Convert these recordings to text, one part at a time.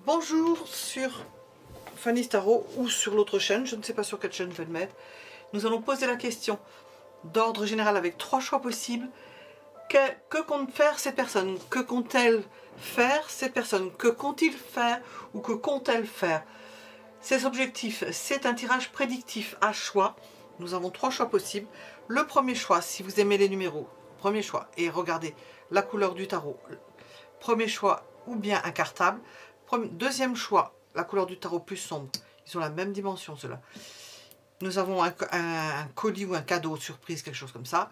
Bonjour sur Fanny's Tarot ou sur l'autre chaîne, je ne sais pas sur quelle chaîne je vais le mettre. Nous allons poser la question d'ordre général avec 3 choix possibles. Que compte faire cette personne? Que compte-t-elle faire cette personne? Que compte-t-il faire ou que compte-t-elle faire? Ses objectifs, c'est un tirage prédictif à choix. Nous avons 3 choix possibles. Le premier choix, si vous aimez les numéros, premier choix, et regardez la couleur du tarot. Premier choix, ou bien un cartable. Deuxième choix, la couleur du tarot plus sombre. Ils ont la même dimension, ceux-là. Nous avons un colis ou un cadeau surprise, quelque chose comme ça.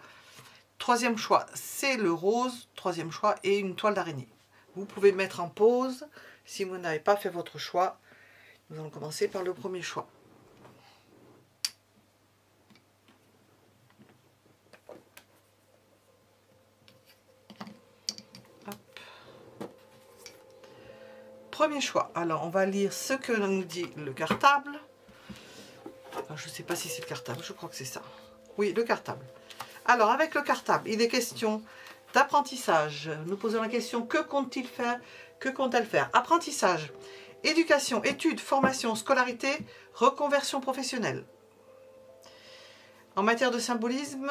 Troisième choix, c'est le rose. Troisième choix, et une toile d'araignée. Vous pouvez mettre en pause si vous n'avez pas fait votre choix. Nous allons commencer par le premier choix. Premier choix. Alors, on va lire ce que nous dit le cartable. Enfin, je ne sais pas si c'est le cartable, je crois que c'est ça. Oui, le cartable. Alors, avec le cartable, il est question d'apprentissage. Nous posons la question, que compte-t-il faire? Que compte-t-elle faire? Apprentissage, éducation, études, formation, scolarité, reconversion professionnelle. En matière de symbolisme,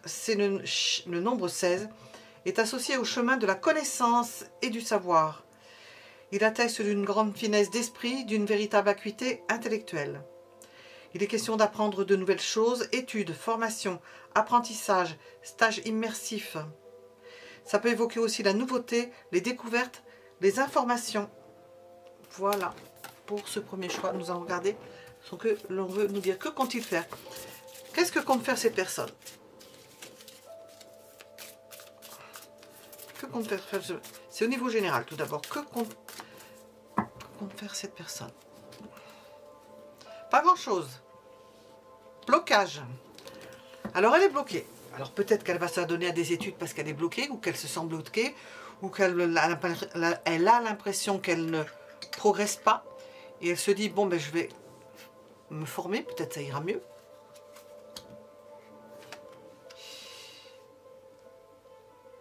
c'est le nombre 16 est associé au chemin de la connaissance et du savoir. Il atteste d'une grande finesse d'esprit, d'une véritable acuité intellectuelle. Il est question d'apprendre de nouvelles choses, études, formation, apprentissage, stage immersif. Ça peut évoquer aussi la nouveauté, les découvertes, les informations. Voilà, pour ce premier choix, nous allons regarder ce que l'on veut nous dire. Que compte-t-il faire? Qu'est-ce que compte faire cette personne? Que compte faire? C'est au niveau général tout d'abord. Que compte faire cette personne? Pas grand-chose. Blocage. Alors elle est bloquée. Alors peut-être qu'elle va s'adonner à des études parce qu'elle est bloquée ou qu'elle se sent bloquée ou qu'elle a l'impression qu'elle ne progresse pas et elle se dit bon ben je vais me former, peut-être ça ira mieux.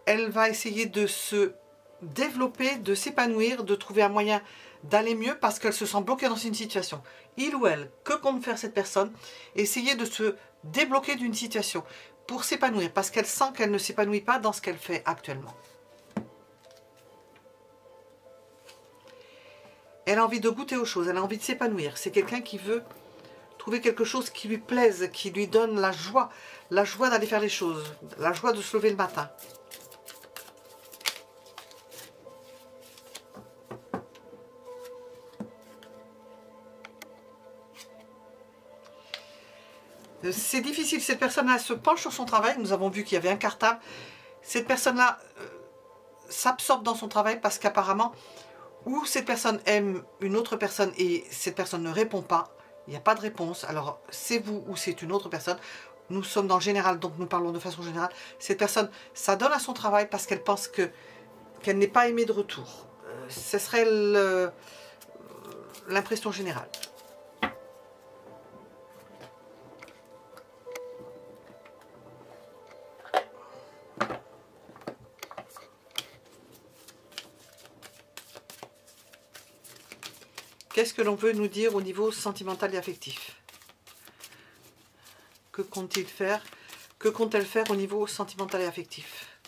Elle va essayer de se développer, de s'épanouir, de trouver un moyen d'aller mieux parce qu'elle se sent bloquée dans une situation. Il ou elle, que compte faire cette personne? Essayer de se débloquer d'une situation pour s'épanouir parce qu'elle sent qu'elle ne s'épanouit pas dans ce qu'elle fait actuellement. Elle a envie de goûter aux choses, elle a envie de s'épanouir. C'est quelqu'un qui veut trouver quelque chose qui lui plaise, qui lui donne la joie d'aller faire les choses, la joie de se lever le matin. C'est difficile, cette personne-là se penche sur son travail, nous avons vu qu'il y avait un cartable. Cette personne-là s'absorbe dans son travail parce qu'apparemment, ou cette personne aime une autre personne et cette personne ne répond pas, il n'y a pas de réponse, alors c'est vous ou c'est une autre personne. Nous sommes dans le général, donc nous parlons de façon générale. Cette personne s'adonne à son travail parce qu'elle pense qu'elle n'est pas aimée de retour. Ce serait l'impression générale. Qu'est-ce que l'on veut nous dire au niveau sentimental et affectif? Que compte-t-il faire? Que compte-t-elle faire au niveau sentimental et affectif?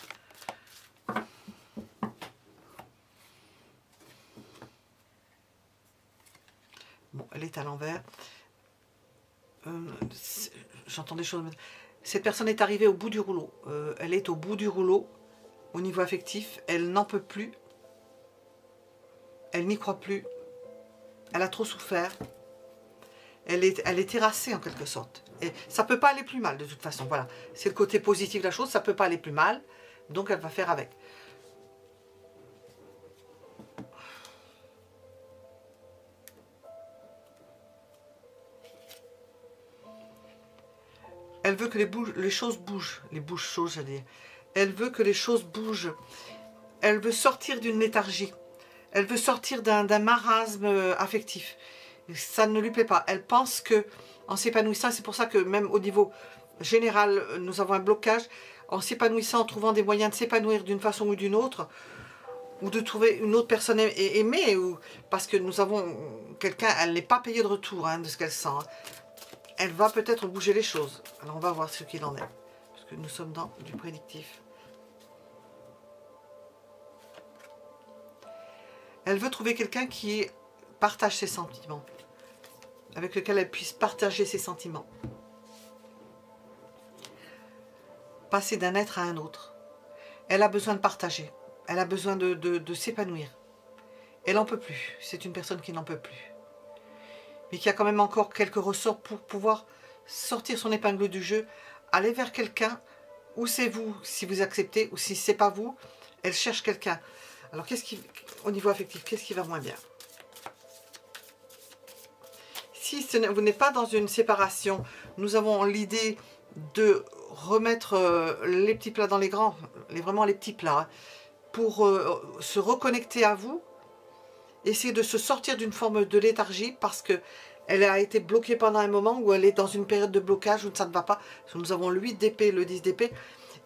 Bon, elle est à l'envers. J'entends des choses. Cette personne est arrivée au bout du rouleau. Elle est au bout du rouleau au niveau affectif. Elle n'en peut plus. Elle n'y croit plus. Elle a trop souffert. Elle est terrassée en quelque sorte. Et ça ne peut pas aller plus mal de toute façon. Voilà. C'est le côté positif de la chose. Ça ne peut pas aller plus mal. Donc elle va faire avec. Elle veut que les choses bougent. Les bouges choses, j'allais dire. Elle veut que les choses bougent. Elle veut sortir d'une léthargie. Elle veut sortir d'un marasme affectif. Ça ne lui plaît pas. Elle pense que en s'épanouissant, c'est pour ça que même au niveau général, nous avons un blocage. En s'épanouissant, en trouvant des moyens de s'épanouir d'une façon ou d'une autre, ou de trouver une autre personne aimée, parce que nous avons quelqu'un, elle n'est pas payée de retour hein, de ce qu'elle sent. Elle va peut-être bouger les choses. Alors on va voir ce qu'il en est. Parce que nous sommes dans du prédictif. Elle veut trouver quelqu'un qui partage ses sentiments. Avec lequel elle puisse partager ses sentiments. Passer d'un être à un autre. Elle a besoin de partager. Elle a besoin de s'épanouir. Elle n'en peut plus. C'est une personne qui n'en peut plus. Mais qui a quand même encore quelques ressorts pour pouvoir sortir son épingle du jeu, aller vers quelqu'un, ou c'est vous, si vous acceptez, ou si c'est pas vous, elle cherche quelqu'un. Alors, au niveau affectif, qu'est-ce qui va moins bien? Si vous n'êtes pas dans une séparation, nous avons l'idée de remettre les petits plats dans les grands, vraiment les petits plats, hein, pour se reconnecter à vous, essayer de se sortir d'une forme de léthargie parce que elle a été bloquée pendant un moment où elle est dans une période de blocage où ça ne va pas. Parce que nous avons le 8 d'épée, le 10 d'épée,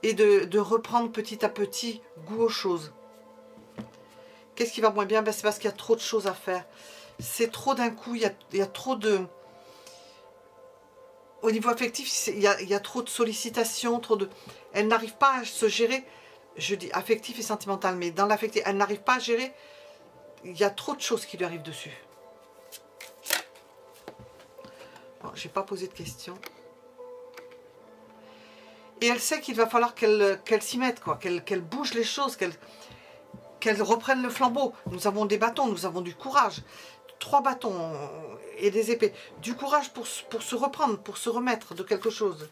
et de reprendre petit à petit goût aux choses. Qu'est-ce qui va moins bien? Ben, c'est parce qu'il y a trop de choses à faire. C'est trop d'un coup, il y a trop de... Au niveau affectif, il y a trop de sollicitations, trop de... Elle n'arrive pas à se gérer, je dis affectif et sentimental, mais dans l'affectif, elle n'arrive pas à gérer. Il y a trop de choses qui lui arrivent dessus. Bon, je n'ai pas posé de questions. Et elle sait qu'il va falloir qu'elle s'y mette, quoi, qu'elle bouge les choses, qu'elle reprenne le flambeau. Nous avons des bâtons, nous avons du courage. 3 bâtons et des épées. Du courage pour se reprendre, pour se remettre de quelque chose.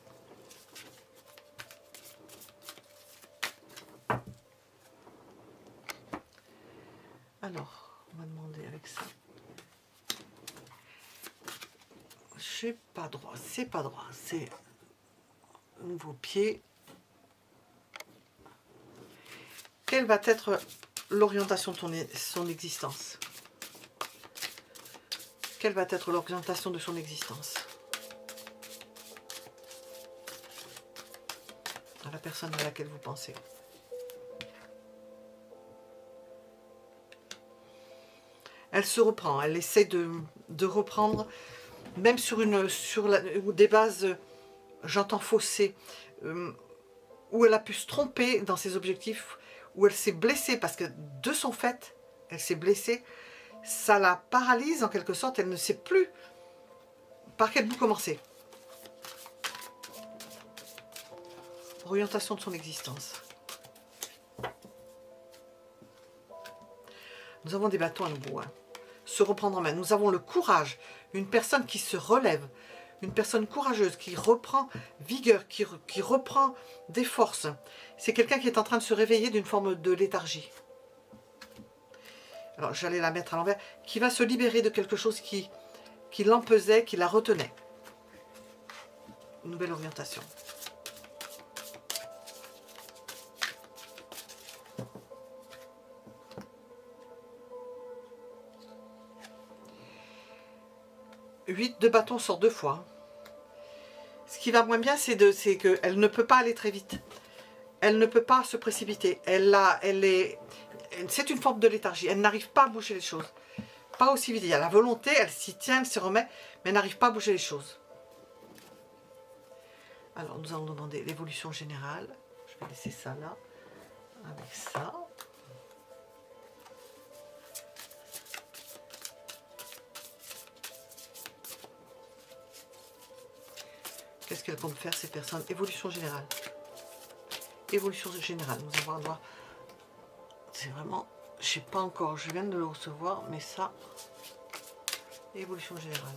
Alors, on va demander avec ça. C'est pas droit, c'est nouveau pied. Quelle va être l'orientation de son existence? Quelle va être l'orientation de son existence? À la personne à laquelle vous pensez. Elle se reprend, elle essaie de reprendre, même sur des bases, j'entends faussées, où elle a pu se tromper dans ses objectifs, où elle s'est blessée, parce que de son fait, elle s'est blessée, ça la paralyse en quelque sorte, elle ne sait plus par quel bout commencer. Orientation de son existence. Nous avons des bâtons à nouveau, hein. Se reprendre en main. Nous avons le courage, une personne qui se relève, une personne courageuse, qui reprend vigueur, qui reprend des forces. C'est quelqu'un qui est en train de se réveiller d'une forme de léthargie. Alors j'allais la mettre à l'envers, qui va se libérer de quelque chose qui l'empesait, qui la retenait. Nouvelle orientation. Huit de bâton sort 2 fois. Ce qui va moins bien, c'est qu'elle ne peut pas aller très vite. Elle ne peut pas se précipiter. C'est une forme de léthargie. Elle n'arrive pas à bouger les choses. Pas aussi vite. Il y a la volonté, elle s'y tient, elle se remet, mais elle n'arrive pas à bouger les choses. Alors, nous allons demander l'évolution générale. Je vais laisser ça là, avec ça. Qu'est-ce qu'elles comptent faire, ces personnes? Évolution générale. Évolution générale. Nous allons voir. C'est vraiment... Je sais pas encore. Je viens de le recevoir. Mais ça... Évolution générale.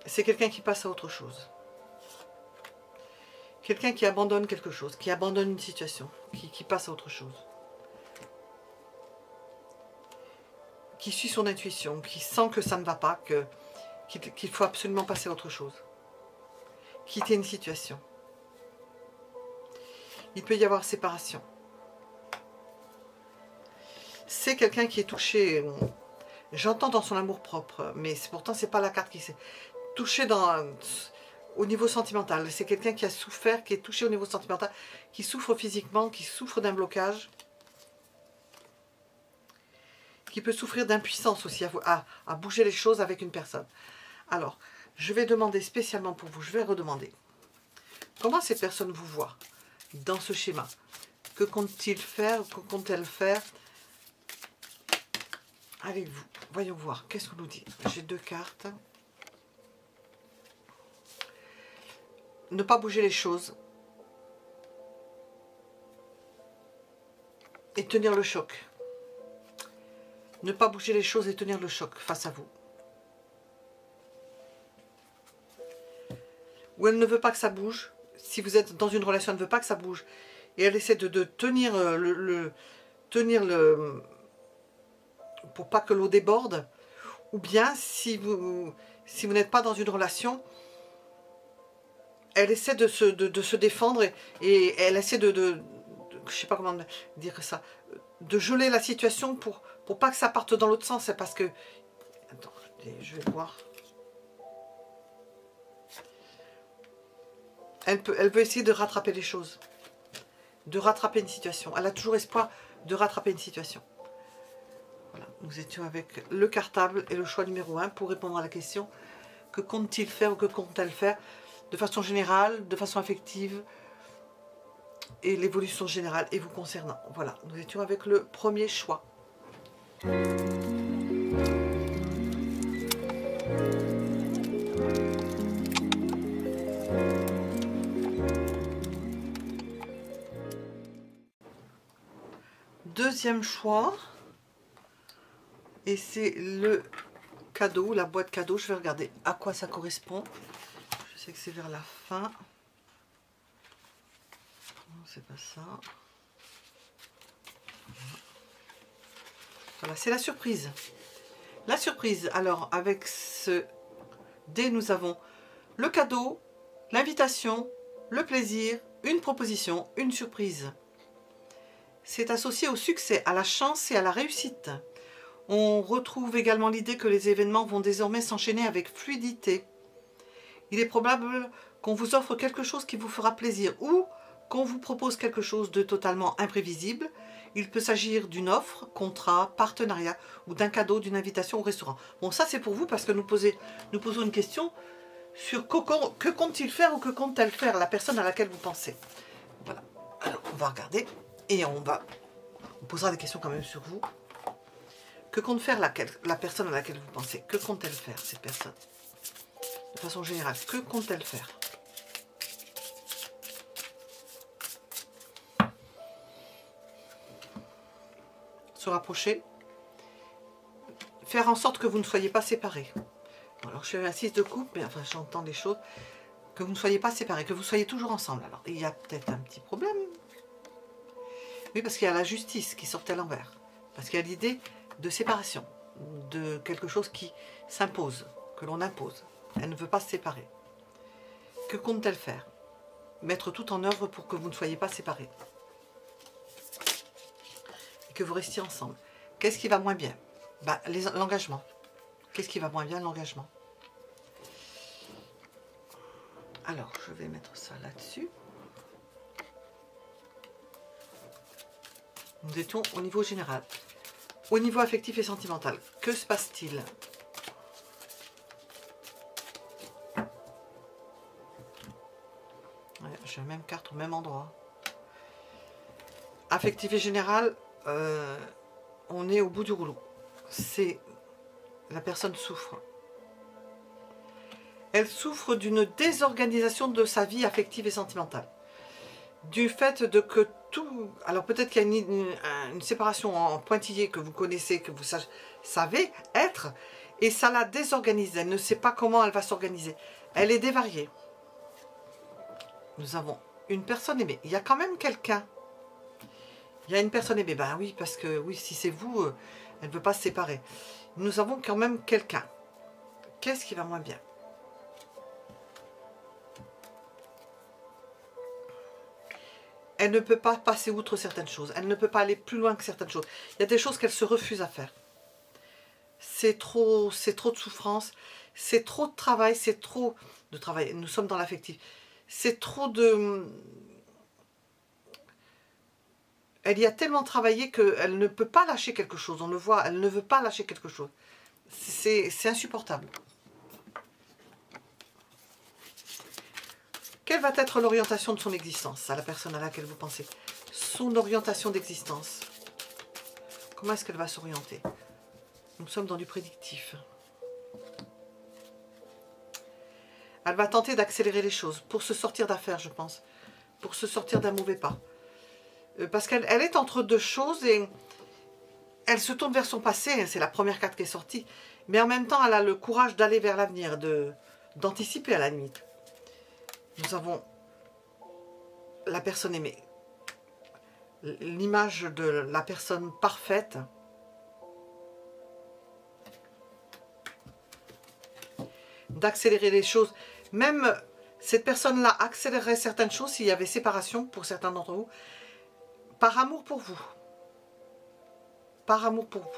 C'est quelqu'un qui passe à autre chose. Quelqu'un qui abandonne quelque chose. Qui abandonne une situation. Qui passe à autre chose. qui suit son intuition, qui sent que ça ne va pas, qu'il faut absolument passer à autre chose. Quitter une situation. Il peut y avoir séparation. C'est quelqu'un qui est touché, j'entends dans son amour-propre, mais pourtant c'est pas la carte qui s'est touché au niveau sentimental. C'est quelqu'un qui a souffert, qui est touché au niveau sentimental, qui souffre physiquement, qui souffre d'un blocage, qui peut souffrir d'impuissance aussi à bouger les choses avec une personne. Alors, je vais demander spécialement pour vous, je vais redemander, comment cette personne vous voit dans ce schéma? Que compte-t-il faire? Que compte-t-elle faire avec vous? Voyons voir, qu'est-ce qu'on nous dit? J'ai 2 cartes. Ne pas bouger les choses. Et tenir le choc. Ne pas bouger les choses et tenir le choc face à vous. Ou elle ne veut pas que ça bouge. Si vous êtes dans une relation, elle ne veut pas que ça bouge. Et elle essaie de tenir pour pas que l'eau déborde. Ou bien, si vous n'êtes pas dans une relation, elle essaie de se défendre et elle essaie je sais pas comment dire ça, de geler la situation pour pas que ça parte dans l'autre sens. C'est parce que... Attends, je vais voir. Elle veut essayer de rattraper les choses. De rattraper une situation. Elle a toujours espoir de rattraper une situation. Voilà, nous étions avec le cartable et le choix numéro 1 pour répondre à la question. Que compte-t-il faire ou que compte-t-elle faire de façon générale, de façon affective et l'évolution générale et vous concernant. Voilà, nous étions avec le premier choix. Deuxième choix, et c'est le cadeau, la boîte cadeau. Je vais regarder à quoi ça correspond. Je sais que c'est vers la fin. Non, c'est pas ça. Voilà, c'est la surprise. La surprise, alors avec ce dé, nous avons le cadeau, l'invitation, le plaisir, une proposition, une surprise. C'est associé au succès, à la chance et à la réussite. On retrouve également l'idée que les événements vont désormais s'enchaîner avec fluidité. Il est probable qu'on vous offre quelque chose qui vous fera plaisir ou qu'on vous propose quelque chose de totalement imprévisible. Il peut s'agir d'une offre, contrat, partenariat ou d'un cadeau, d'une invitation au restaurant. Bon, ça c'est pour vous parce que nous posons une question sur que compte-t-il faire ou que compte-t-elle faire la personne à laquelle vous pensez. Voilà. Alors, on va regarder et on posera des questions quand même sur vous. Que compte faire la personne à laquelle vous pensez? Que compte-t-elle faire, cette personne? De façon générale, que compte-t-elle faire? Se rapprocher. Faire en sorte que vous ne soyez pas séparés. Alors, je suis assise de coupe, mais enfin, j'entends des choses. Que vous ne soyez pas séparés, que vous soyez toujours ensemble. Alors, il y a peut-être un petit problème. Oui, parce qu'il y a la justice qui sortait à l'envers. Parce qu'il y a l'idée de séparation, de quelque chose qui s'impose, que l'on impose. Elle ne veut pas se séparer. Que compte-t-elle faire? Mettre tout en œuvre pour que vous ne soyez pas séparés. Et que vous restiez ensemble. Qu'est-ce qui va moins bien? Bah, l'engagement. Qu'est-ce qui va moins bien? L'engagement. Alors, je vais mettre ça là-dessus. Nous étions au niveau général. Au niveau affectif et sentimental, que se passe-t-il? Ouais, j'ai la même carte au même endroit. Affectif et général, on est au bout du rouleau. C'est la personne souffre. Elle souffre d'une désorganisation de sa vie affective et sentimentale. Du fait de que tout... Alors peut-être qu'il y a une séparation en pointillé que vous connaissez, que vous savez être, et ça la désorganise. Elle ne sait pas comment elle va s'organiser. Elle est dévariée. Nous avons une personne aimée. Il y a quand même quelqu'un. Il y a une personne aimée. Ben oui, parce que oui, si c'est vous, Elle ne veut pas se séparer. Nous avons quand même quelqu'un. Qu'est-ce qui va moins bien? Elle ne peut pas passer outre certaines choses. Elle ne peut pas aller plus loin que certaines choses. Il y a des choses qu'elle se refuse à faire. C'est trop de souffrance. C'est trop de travail. C'est trop de travail. Nous sommes dans l'affectif. C'est trop de... Elle y a tellement travaillé qu'elle ne peut pas lâcher quelque chose. On le voit, elle ne veut pas lâcher quelque chose. C'est insupportable. Quelle va être l'orientation de son existence à la personne à laquelle vous pensez? Son orientation d'existence. Comment est-ce qu'elle va s'orienter? Nous sommes dans du prédictif. Elle va tenter d'accélérer les choses pour se sortir d'affaires, je pense. Pour se sortir d'un mauvais pas. Parce qu'elle est entre deux choses et elle se tourne vers son passé. C'est la première carte qui est sortie. Mais en même temps, elle a le courage d'aller vers l'avenir, d'anticiper à la limite. Nous avons la personne aimée. L'image de la personne parfaite. D'accélérer les choses. Même cette personne-là accélérerait certaines choses s'il y avait séparation pour certains d'entre vous. Par amour pour vous. Par amour pour vous.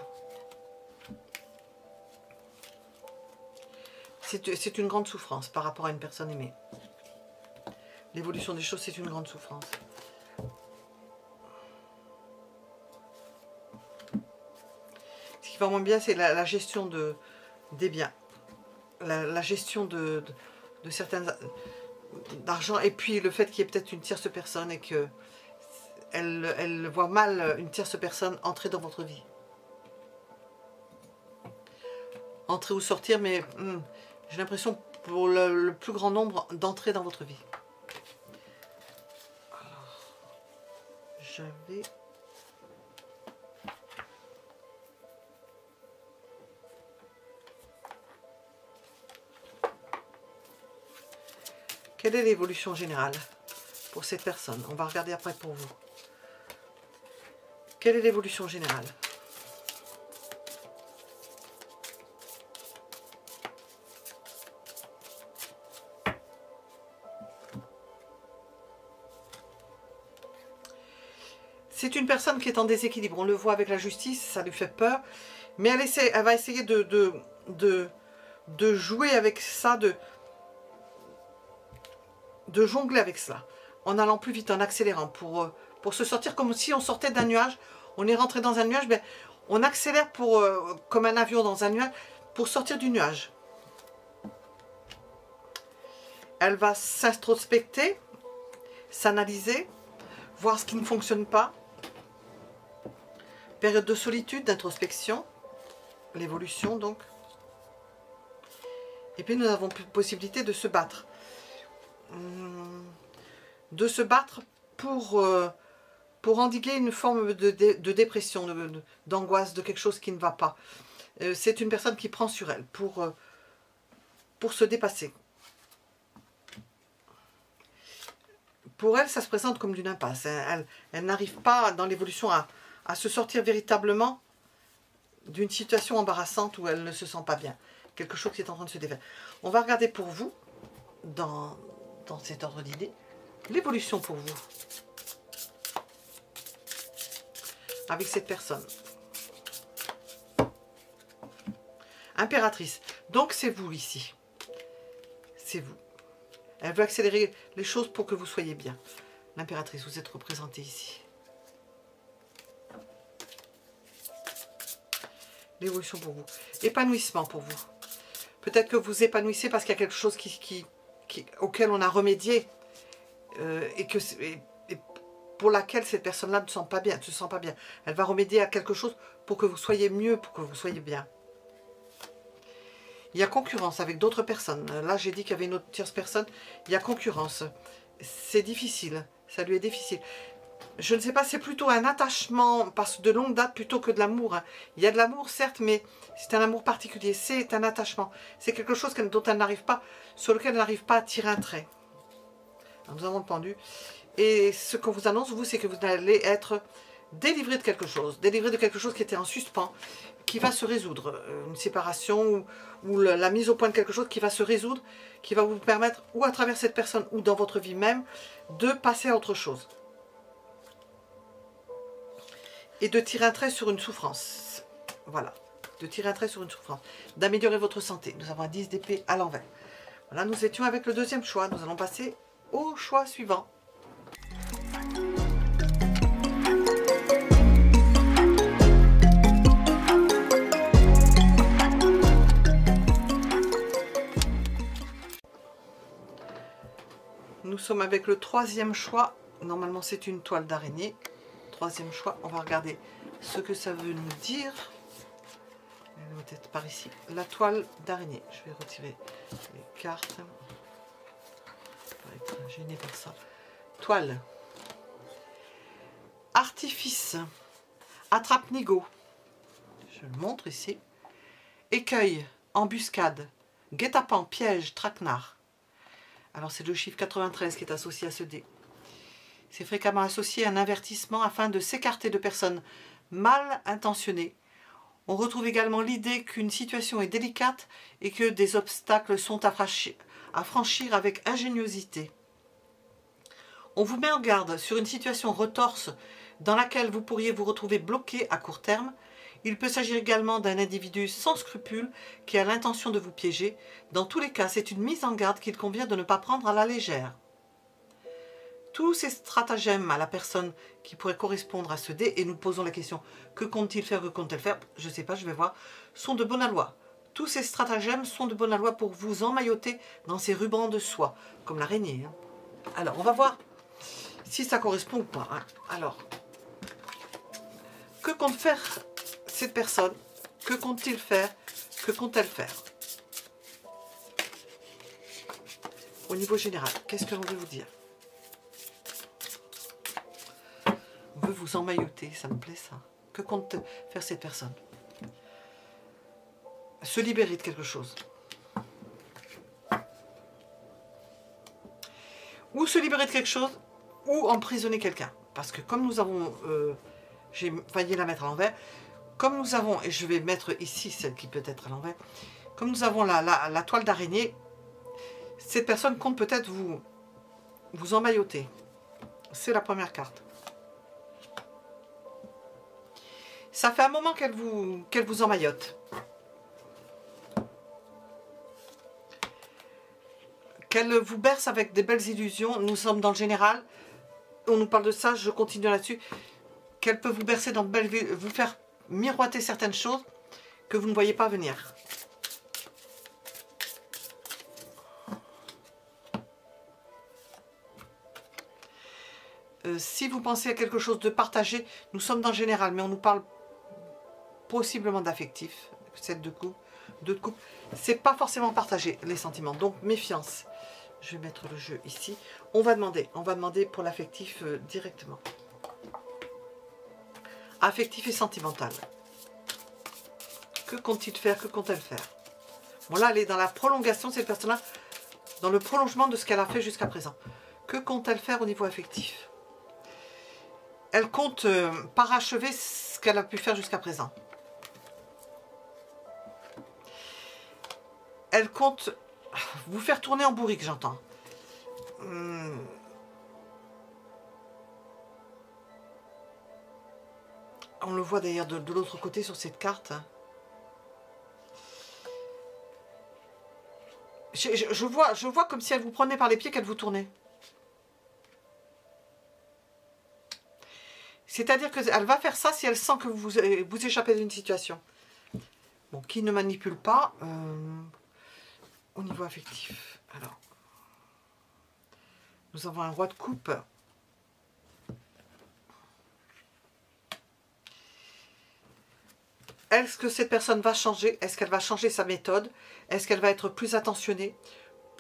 C'est une grande souffrance par rapport à une personne aimée. L'évolution des choses, c'est une grande souffrance. Ce qui va moins bien, c'est la gestion des biens. La gestion de certaines d'argent. Et puis le fait qu'il y ait peut-être une tierce personne et que elle voit mal une tierce personne entrer dans votre vie. Entrer ou sortir, mais j'ai l'impression pour le plus grand nombre d'entrer dans votre vie. J'avais... Quelle est l'évolution générale pour cette personne? On va regarder après pour vous. Quelle est l'évolution générale? C'est une personne qui est en déséquilibre. On le voit avec la justice, ça lui fait peur. Mais elle va essayer de jouer avec ça, de jongler avec cela. En allant plus vite, en accélérant. Pour se sortir comme si on sortait d'un nuage. On est rentré dans un nuage, ben, on accélère comme un avion dans un nuage pour sortir du nuage. Elle va s'introspecter, s'analyser, voir ce qui ne fonctionne pas. Période de solitude, d'introspection, l'évolution donc. Et puis nous avons possibilité de se battre. De se battre pour endiguer une forme de dépression, d'angoisse, de quelque chose qui ne va pas. C'est une personne qui prend sur elle pour se dépasser. Pour elle, ça se présente comme d'une impasse. Elle n'arrive pas dans l'évolution à se sortir véritablement d'une situation embarrassante où elle ne se sent pas bien. Quelque chose qui est en train de se défaire. On va regarder pour vous, dans cet ordre d'idées, l'évolution pour vous. Avec cette personne. Impératrice. Donc c'est vous ici. C'est vous. Elle veut accélérer les choses pour que vous soyez bien. L'impératrice, vous êtes représentée ici. L'évolution pour vous. Épanouissement pour vous. Peut-être que vous épanouissez parce qu'il y a quelque chose auquel on a remédié et pour laquelle cette personne-là ne se sent pas bien. Elle va remédier à quelque chose pour que vous soyez mieux, pour que vous soyez bien. Il y a concurrence avec d'autres personnes. Là, j'ai dit qu'il y avait une autre tierce personne. Il y a concurrence. C'est difficile. Ça lui est difficile. Je ne sais pas, c'est plutôt un attachement, parce que de longue date, plutôt que de l'amour. Il y a de l'amour, certes, mais c'est un amour particulier. C'est un attachement. C'est quelque chose dont elle n'arrive pas, sur lequel elle n'arrive pas à tirer un trait. Alors, nous avons le pendu. Et ce qu'on vous annonce, vous, c'est que vous allez être délivré de quelque chose. Délivré de quelque chose qui était en suspens, qui va se résoudre. Une séparation ou la mise au point de quelque chose qui va se résoudre, qui va vous permettre, ou à travers cette personne, ou dans votre vie même, de passer à autre chose. Et de tirer un trait sur une souffrance. Voilà. De tirer un trait sur une souffrance. D'améliorer votre santé. Nous avons un 10 d'épée à l'envers. Voilà, nous étions avec le deuxième choix. Nous allons passer au choix suivant. Nous sommes avec le troisième choix. Normalement, c'est une toile d'araignée. Troisième choix, on va regarder ce que ça veut nous dire. Peut-être par ici. La toile d'araignée. Je vais retirer les cartes. Je vais être gênée par ça. Toile. Artifice. Attrape-nigo. Je le montre ici. Écueil. Embuscade. Guet-apens. Piège. Traquenard. Alors c'est le chiffre 93 qui est associé à ce dé. C'est fréquemment associé à un avertissement afin de s'écarter de personnes mal intentionnées. On retrouve également l'idée qu'une situation est délicate et que des obstacles sont à franchir avec ingéniosité. On vous met en garde sur une situation retorse dans laquelle vous pourriez vous retrouver bloqué à court terme. Il peut s'agir également d'un individu sans scrupules qui a l'intention de vous piéger. Dans tous les cas, c'est une mise en garde qu'il convient de ne pas prendre à la légère. Tous ces stratagèmes à la personne qui pourrait correspondre à ce dé, et nous posons la question, que compte-t-il faire, que compte-t-elle faire, je ne sais pas, je vais voir, sont de bonne aloi. Tous ces stratagèmes sont de bonne aloi pour vous emmailloter dans ces rubans de soie, comme l'araignée. Alors, on va voir si ça correspond ou pas. Alors, que compte faire cette personne? Que compte-t-il faire? Que compte-t-elle faire? Au niveau général, qu'est-ce que l'on veut vous dire? On veut vous emmailloter, ça me plaît ça. Que compte faire cette personne? Se libérer de quelque chose. Ou se libérer de quelque chose, ou emprisonner quelqu'un. Parce que comme nous avons... j'ai failli la mettre à l'envers. Comme nous avons, et je vais mettre ici celle qui peut être à l'envers, comme nous avons la toile d'araignée, cette personne compte peut-être vous emmailloter. C'est la première carte. Ça fait un moment qu'elle vous emmaillote. Qu'elle vous berce avec des belles illusions. Nous sommes dans le général. On nous parle de ça, je continue là-dessus. Qu'elle peut vous bercer dans de belles... vous faire miroiter certaines choses que vous ne voyez pas venir. Si vous pensez à quelque chose de partagé, nous sommes dans le général, mais on nous parle possiblement d'affectif, 7 de coupe, 2 de coupe. C'est pas forcément partagé, les sentiments, donc méfiance. Je vais mettre le jeu ici. On va demander pour l'affectif directement. Affectif et sentimental. Que compte-t-il faire? Que compte-t-elle faire? Bon là, elle est dans la prolongation, cette personne-là, dans le prolongement de ce qu'elle a fait jusqu'à présent. Que compte-t-elle faire au niveau affectif? Elle compte parachever ce qu'elle a pu faire jusqu'à présent. Elle compte vous faire tourner en bourrique, j'entends. On le voit d'ailleurs de l'autre côté sur cette carte. Je vois comme si elle vous prenait par les pieds, qu'elle vous tournait. C'est-à-dire qu'elle va faire ça si elle sent que vous échappez d'une situation. Bon, qui ne manipule pas au niveau affectif. Alors, nous avons un roi de coupe. Est-ce que cette personne va changer? Est-ce qu'elle va changer sa méthode? Est-ce qu'elle va être plus attentionnée?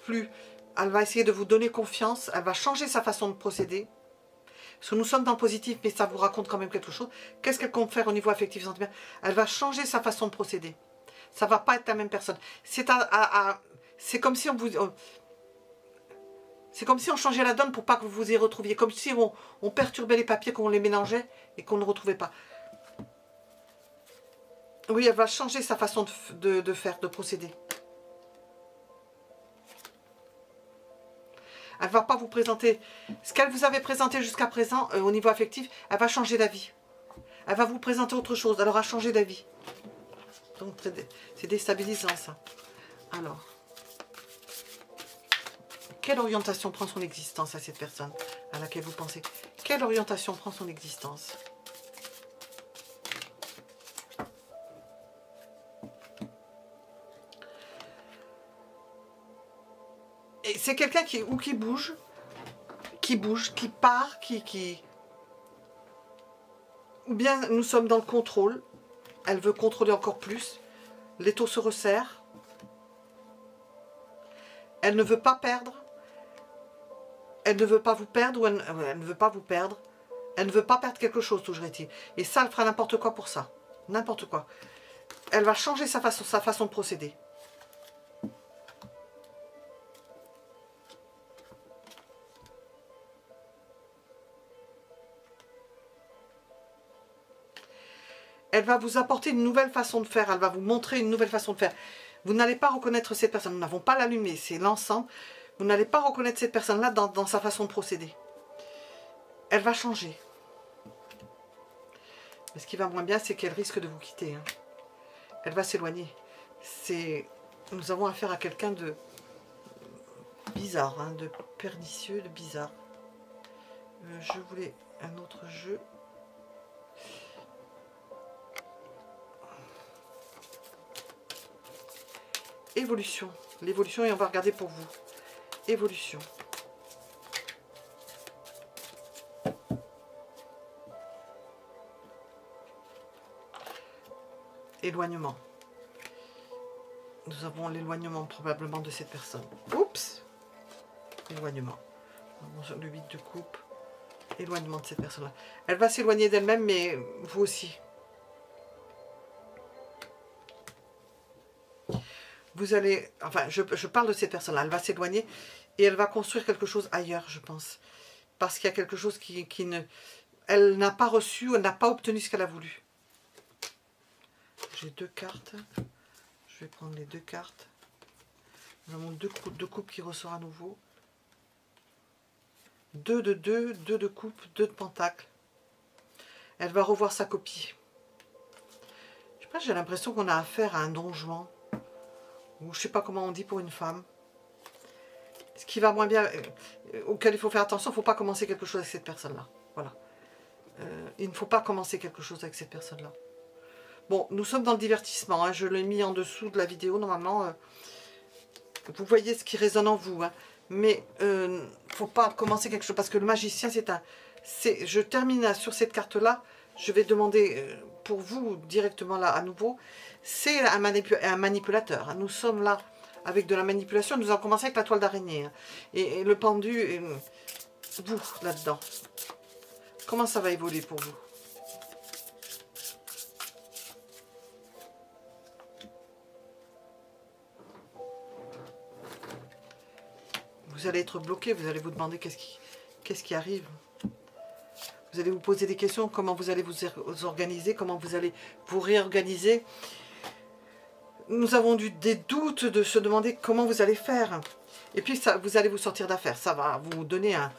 Elle va essayer de vous donner confiance. Elle va changer sa façon de procéder. Parce que nous sommes dans le positif, mais ça vous raconte quand même quelque chose. Qu'est-ce qu'elle compte faire au niveau affectif et sentimental? Elle va changer sa façon de procéder. Ça ne va pas être la même personne. C'est comme si on vous... C'est comme si on changeait la donne pour pas que vous vous y retrouviez. Comme si on perturbait les papiers, qu'on les mélangeait et qu'on ne retrouvait pas. Oui, elle va changer sa façon de faire, de procéder. Elle ne va pas vous présenter ce qu'elle vous avait présenté jusqu'à présent au niveau affectif. Elle va changer d'avis. Elle va vous présenter autre chose. Elle aura changé d'avis. Donc, c'est déstabilisant, ça. Alors, quelle orientation prend son existence à cette personne à laquelle vous pensez? Quelle orientation prend son existence? Et c'est quelqu'un qui bouge, qui part, ou bien nous sommes dans le contrôle. Elle veut contrôler encore plus. L'étau se resserre. Elle ne veut pas perdre. Elle ne veut pas vous perdre ou elle ne veut pas vous perdre. Elle ne veut pas perdre quelque chose, toujours est-il. Et ça, elle fera n'importe quoi pour ça. N'importe quoi. Elle va changer sa façon de procéder. Elle va vous apporter une nouvelle façon de faire. Elle va vous montrer une nouvelle façon de faire. Vous n'allez pas reconnaître cette personne. Nous n'avons pas l'allumé, c'est l'ensemble. Vous n'allez pas reconnaître cette personne-là dans sa façon de procéder. Elle va changer. Mais ce qui va moins bien, c'est qu'elle risque de vous quitter. Hein. Elle va s'éloigner. Nous avons affaire à quelqu'un de bizarre, hein, de pernicieux, de bizarre. Je voulais un autre jeu. Évolution. L'évolution, et on va regarder pour vous. Évolution. Éloignement. Nous avons l'éloignement probablement de cette personne. Oups. Éloignement. Le 8 de coupe. Éloignement de cette personne-là. Elle va s'éloigner d'elle-même, mais vous aussi. Vous allez, enfin, je parle de cette personne-là, elle va s'éloigner et elle va construire quelque chose ailleurs, je pense. Parce qu'il y a quelque chose elle n'a pas reçu, elle n'a pas obtenu ce qu'elle a voulu. J'ai deux cartes. Je vais prendre les deux cartes. Nous avons deux coupes qui ressort à nouveau. 2 de 2, 2 de coupe, 2 de pentacle. Elle va revoir sa copie. Je sais pas, j'ai l'impression qu'on a affaire à un don Juan. Ou je sais pas comment on dit pour une femme. Ce qui va moins bien, auquel il faut faire attention, il ne faut pas commencer quelque chose avec cette personne-là. Voilà. Il ne faut pas commencer quelque chose avec cette personne-là. Bon, nous sommes dans le divertissement. Hein, je l'ai mis en dessous de la vidéo. Normalement, vous voyez ce qui résonne en vous. Hein, mais il ne faut pas commencer quelque chose. Parce que le magicien, je termine sur cette carte-là. Je vais demander pour vous directement là à nouveau. C'est un manipulateur. Nous sommes là avec de la manipulation. Nous avons commencé avec la toile d'araignée. Hein, et le pendu, vous, là-dedans. Comment ça va évoluer pour vous? Vous allez être bloqué. Vous allez vous demander qu'est-ce qui arrive. Vous allez vous poser des questions. Comment vous allez vous organiser? Comment vous allez vous réorganiser? Nous avons des doutes de se demander comment vous allez faire. Et puis, vous allez vous sortir d'affaire. Ça va vous donner ça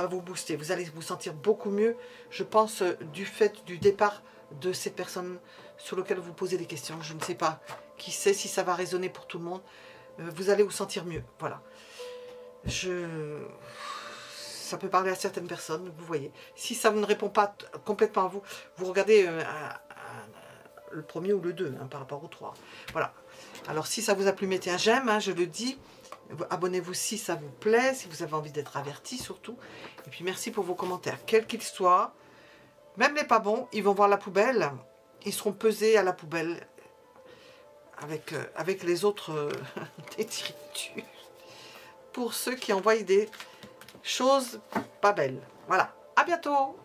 va vous booster. Vous allez vous sentir beaucoup mieux, je pense, du fait du départ de cette personne sur laquelle vous posez des questions. Je ne sais pas qui sait si ça va résonner pour tout le monde. Vous allez vous sentir mieux. Voilà. Ça peut parler à certaines personnes, vous voyez. Si ça ne répond pas complètement à vous, vous regardez le premier ou le 2 hein, par rapport au 3. Voilà. Alors si ça vous a plu, mettez un j'aime, hein, je le dis. Abonnez-vous si ça vous plaît, si vous avez envie d'être averti surtout. Et puis merci pour vos commentaires, quels qu'ils soient. Même les pas bons, ils vont voir la poubelle. Ils seront pesés à la poubelle avec les autres détritus. Pour ceux qui envoient des choses pas belles. Voilà. À bientôt.